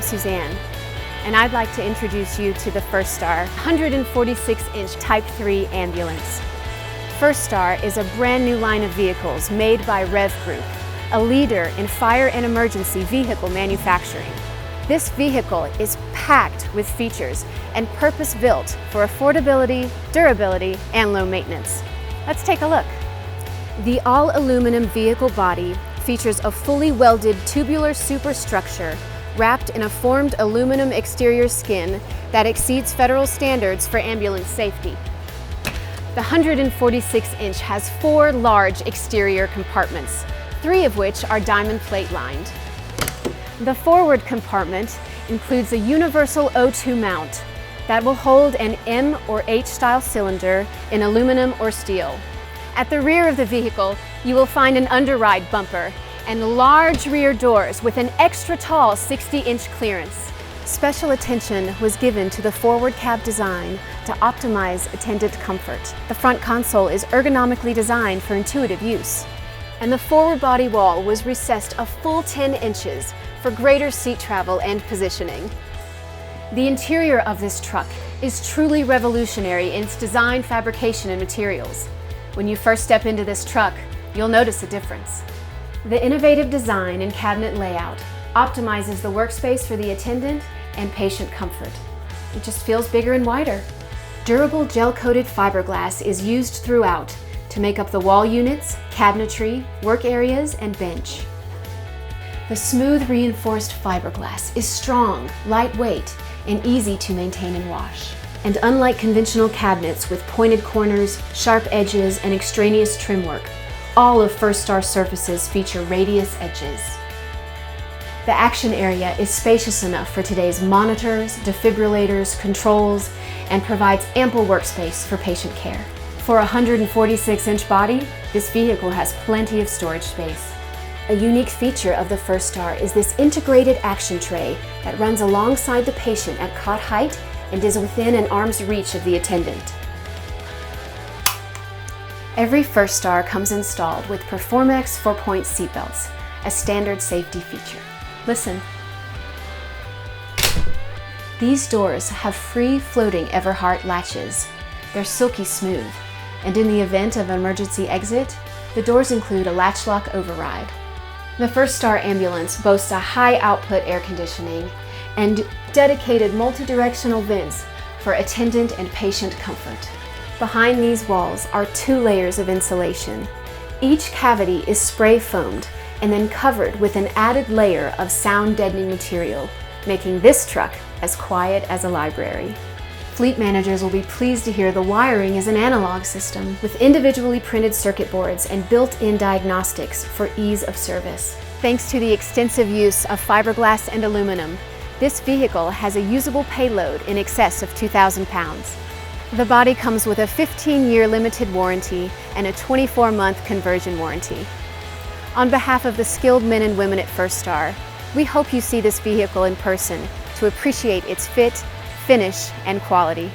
Suzanne, and I'd like to introduce you to the Firstar 146-inch Type III ambulance. Firstar is a brand new line of vehicles made by REV Group, a leader in fire and emergency vehicle manufacturing. This vehicle is packed with features and purpose-built for affordability, durability, and low maintenance. Let's take a look. The all-aluminum vehicle body features a fully welded tubular superstructure wrapped in a formed aluminum exterior skin that exceeds federal standards for ambulance safety. The 146-inch has 4 large exterior compartments, 3 of which are diamond plate lined. The forward compartment includes a universal O2 mount that will hold an M or H style cylinder in aluminum or steel. At the rear of the vehicle, you will find an underride bumper and large rear doors with an extra tall 60-inch clearance. Special attention was given to the forward cab design to optimize attendant comfort. The front console is ergonomically designed for intuitive use, and the forward body wall was recessed a full 10 inches for greater seat travel and positioning. The interior of this truck is truly revolutionary in its design, fabrication, and materials. When you first step into this truck, you'll notice a difference. The innovative design and cabinet layout optimizes the workspace for the attendant and patient comfort. It just feels bigger and wider. Durable gel-coated fiberglass is used throughout to make up the wall units, cabinetry, work areas, and bench. The smooth reinforced fiberglass is strong, lightweight, and easy to maintain and wash. And unlike conventional cabinets with pointed corners, sharp edges, and extraneous trim work, all of Firstar surfaces feature radius edges. The action area is spacious enough for today's monitors, defibrillators, controls, and provides ample workspace for patient care. For a 146-inch body, this vehicle has plenty of storage space. A unique feature of the Firstar is this integrated action tray that runs alongside the patient at cot height and is within an arm's reach of the attendant. Every Firstar comes installed with Performex 4-point seatbelts, a standard safety feature. Listen. These doors have free floating Everhart latches. They're silky smooth, and in the event of an emergency exit, the doors include a latch lock override. The Firstar ambulance boasts a high output air conditioning and dedicated multi-directional vents for attendant and patient comfort. Behind these walls are 2 layers of insulation. Each cavity is spray foamed and then covered with an added layer of sound deadening material, making this truck as quiet as a library. Fleet managers will be pleased to hear the wiring is an analog system with individually printed circuit boards and built-in diagnostics for ease of service. Thanks to the extensive use of fiberglass and aluminum, this vehicle has a usable payload in excess of 2,000 pounds. The body comes with a 15-year limited warranty and a 24-month conversion warranty. On behalf of the skilled men and women at Firstar, we hope you see this vehicle in person to appreciate its fit, finish, and quality.